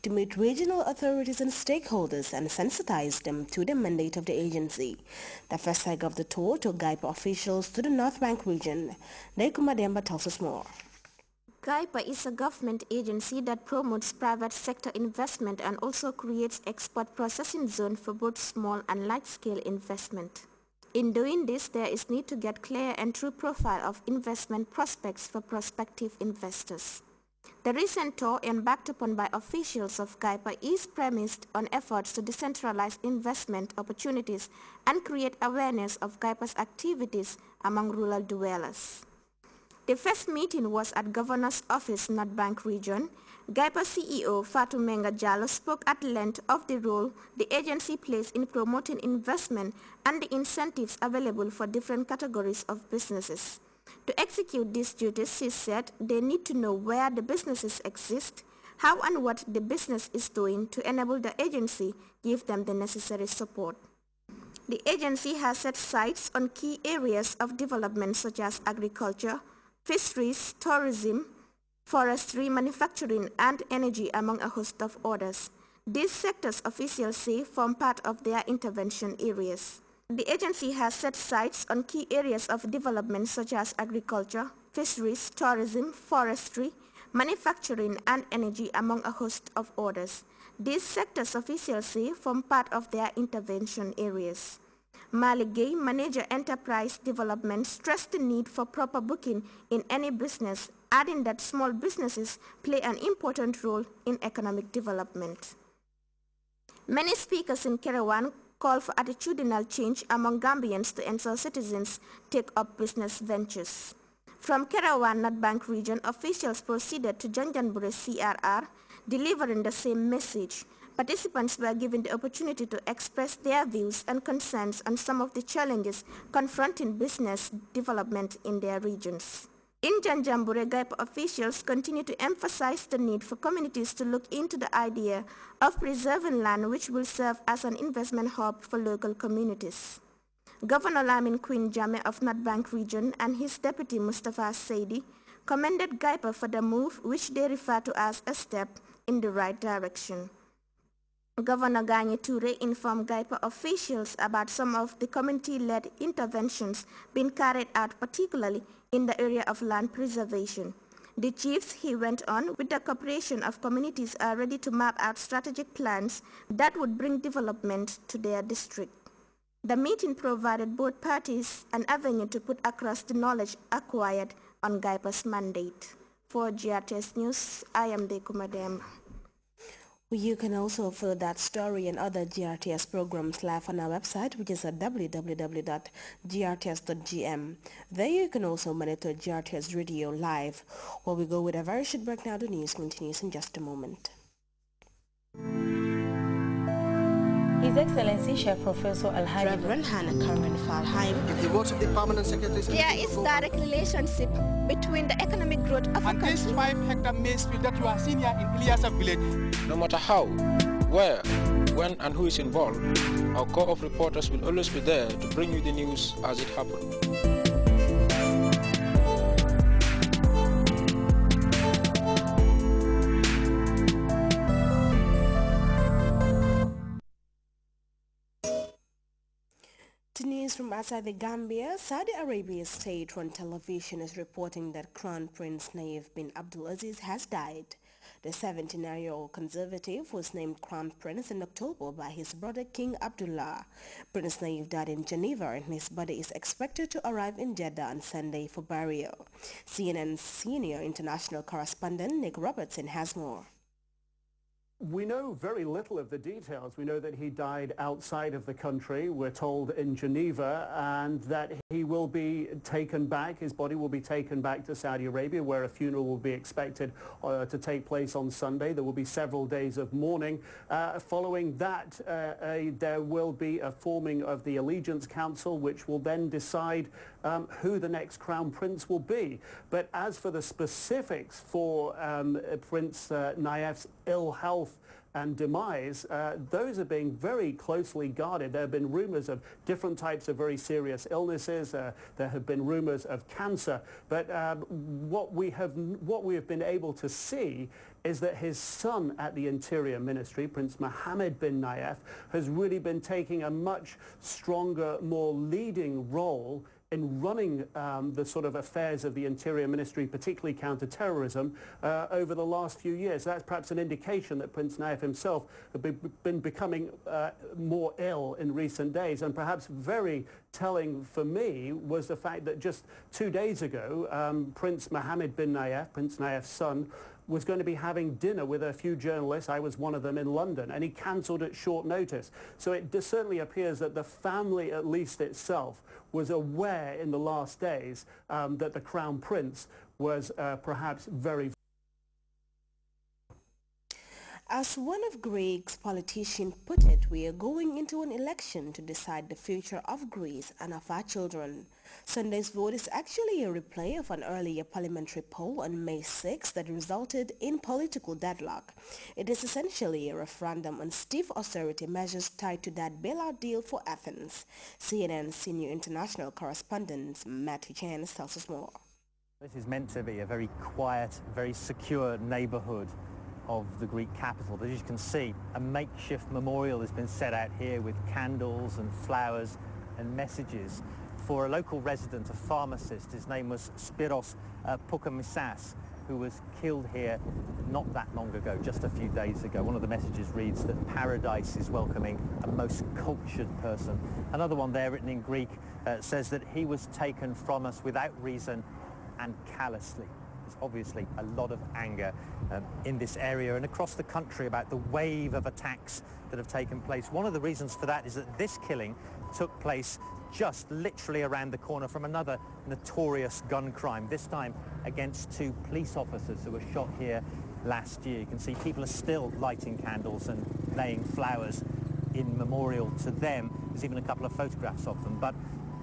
to meet regional authorities and stakeholders and sensitize them to the mandate of the agency. The first leg of the tour took GAIPA officials to the North Bank region. Nekuma Demba tells us more. GAIPA is a government agency that promotes private sector investment and also creates export processing zone for both small and large-scale investment. In doing this, there is need to get clear and true profile of investment prospects for prospective investors. The recent tour embarked upon by officials of GAIPA is premised on efforts to decentralize investment opportunities and create awareness of GAIPA's activities among rural dwellers. The first meeting was at Governor's Office, North Bank Region. GAIPA CEO Fatou Menga Jallow spoke at length of the role the agency plays in promoting investment and the incentives available for different categories of businesses. To execute these duties, she said they need to know where the businesses exist, how and what the business is doing to enable the agency give them the necessary support. The agency has set sights on key areas of development such as agriculture, fisheries, tourism, forestry, manufacturing, and energy, among a host of others. These sectors, officials say, form part of their intervention areas. The agency has set sights on key areas of development such as agriculture, fisheries, tourism, forestry, manufacturing, and energy, among a host of others. These sectors, officials say, form part of their intervention areas. Malik Gay, Manager Enterprise Development, stressed the need for proper booking in any business, adding that small businesses play an important role in economic development. Many speakers in Kerewan call for attitudinal change among Gambians to ensure citizens take up business ventures. From Kerewan, North Bank Region, officials proceeded to Janjanbureh CRR, delivering the same message. Participants were given the opportunity to express their views and concerns on some of the challenges confronting business development in their regions. In Janjanbureh, GAIPA officials continue to emphasize the need for communities to look into the idea of preserving land which will serve as an investment hub for local communities. Governor Lamin Queen Jame of North Bank Region and his deputy Mustafa Saidi commended GAIPA for the move, which they refer to as a step in the right direction. Governor Ganye Toure informed GAIPA officials about some of the community-led interventions being carried out, particularly in the area of land preservation. The chiefs, he went on, with the cooperation of communities are ready to map out strategic plans that would bring development to their district. The meeting provided both parties an avenue to put across the knowledge acquired on GAIPA's mandate. For GRTS News, I am Nekuma Demba. You can also follow that story and other GRTS programs live on our website, which is at www.grts.gm. There you can also monitor GRTS Radio live. While we go with a very short break now, the news continues in just a moment. His Excellency Sheikh Professor Al-Hadi Reverend Hannah Karen Falheim. If the votes of the permanent secretaries... There is direct relationship between the economic growth of a country. And this 5-hectare maize field that you are seeing here in Ilyasa village. No matter how, where, when and who is involved, our corps of reporters will always be there to bring you the news as it happens. News from outside the Gambia. Saudi Arabia state-run television is reporting that Crown Prince Nayef bin Abdulaziz has died. The 79-year-old conservative was named Crown Prince in October by his brother King Abdullah. Prince Nayef died in Geneva and his body is expected to arrive in Jeddah on Sunday for burial. CNN's senior international correspondent Nick Robertson has more. We know very little of the details. We know that he died outside of the country, we're told in Geneva, and that he will be taken back, his body will be taken back to Saudi Arabia, where a funeral will be expected to take place on Sunday. There will be several days of mourning. Following that, there will be a forming of the Allegiance Council, which will then decide who the next Crown Prince will be. But as for the specifics for Prince Nayef's ill health health and demise, those are being very closely guarded. There have been rumors of different types of very serious illnesses. There have been rumors of cancer. But what we have been able to see is that his son at the Interior Ministry, Prince Mohammed bin Nayef, has really been taking a much stronger, more leading role in running the sort of affairs of the Interior Ministry, particularly counter-terrorism, over the last few years. That's perhaps an indication that Prince Nayef himself has been becoming more ill in recent days. And perhaps very telling for me was the fact that just 2 days ago, Prince Mohammed bin Nayef, Prince Nayef's son, was going to be having dinner with a few journalists. I was one of them in London, and he cancelled at short notice. So it certainly appears that the family, at least itself, was aware in the last days that the Crown Prince was perhaps very... As one of Greece's politicians put it, we are going into an election to decide the future of Greece and of our children. Sunday's vote is actually a replay of an earlier parliamentary poll on May 6 that resulted in political deadlock. It is essentially a referendum on stiff austerity measures tied to that bailout deal for Athens. CNN senior international correspondent Matthew Jens tells us more. This is meant to be a very quiet, very secure neighbourhood of the Greek capital. But as you can see, a makeshift memorial has been set out here with candles and flowers and messages for a local resident, a pharmacist. His name was Spiros Poukamissas, who was killed here not that long ago, just a few days ago. One of the messages reads that paradise is welcoming a most cultured person. Another one there, written in Greek, says that he was taken from us without reason and callously. Obviously a lot of anger in this area and across the country about the wave of attacks that have taken place. One of the reasons for that is that this killing took place just literally around the corner from another notorious gun crime, this time against 2 police officers who were shot here last year. You can see people are still lighting candles and laying flowers in memorial to them. There's even a couple of photographs of them. But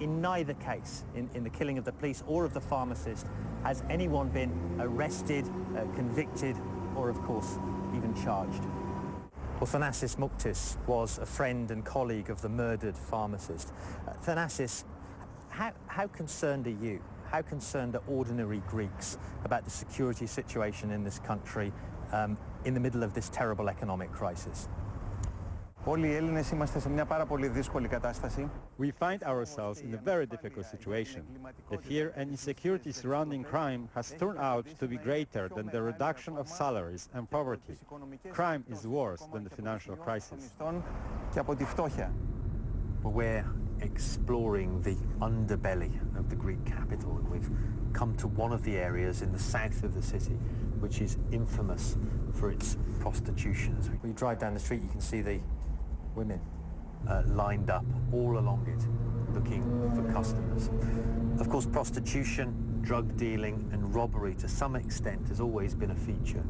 in neither case, in the killing of the police or of the pharmacist, has anyone been arrested, convicted, or of course, even charged. Well, Thanasis Muktis was a friend and colleague of the murdered pharmacist. Thanasis, how concerned are you? How concerned are ordinary Greeks about the security situation in this country in the middle of this terrible economic crisis? We find ourselves in a very difficult situation. The fear and insecurity surrounding crime has turned out to be greater than the reduction of salaries and poverty. Crime is worse than the financial crisis. We're exploring the underbelly of the Greek capital, and we've come to one of the areas in the south of the city which is infamous for its prostitution. When you drive down the street, you can see the women lined up all along it, looking for customers. Of course, prostitution, drug dealing and robbery to some extent has always been a feature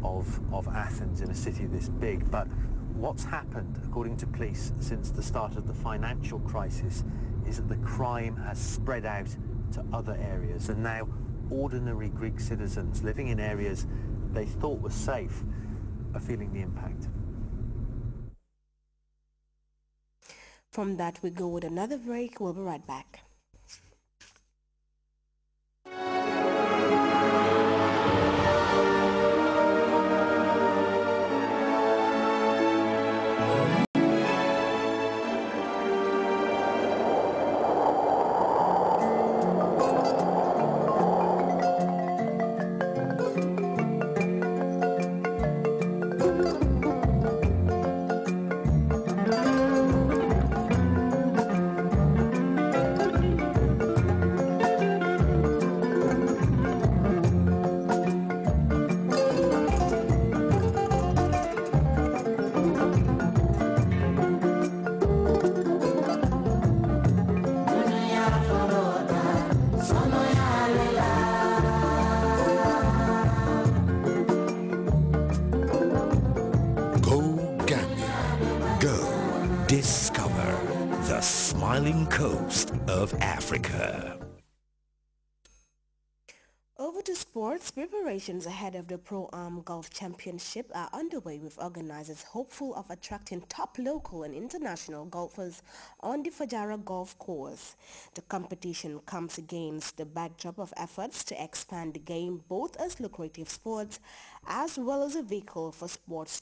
of Athens in a city this big. But what's happened, according to police, since the start of the financial crisis is that the crime has spread out to other areas, and now ordinary Greek citizens living in areas they thought were safe are feeling the impact. From that, we go with another break. We'll be right back. Discover the smiling coast of Africa. Over to sports. sports, preparations ahead of the Pro-Am Golf Championship are underway, with organizers hopeful of attracting top local and international golfers on the Fajara golf course. The competition comes against the backdrop of efforts to expand the game both as lucrative sports as well as a vehicle for sports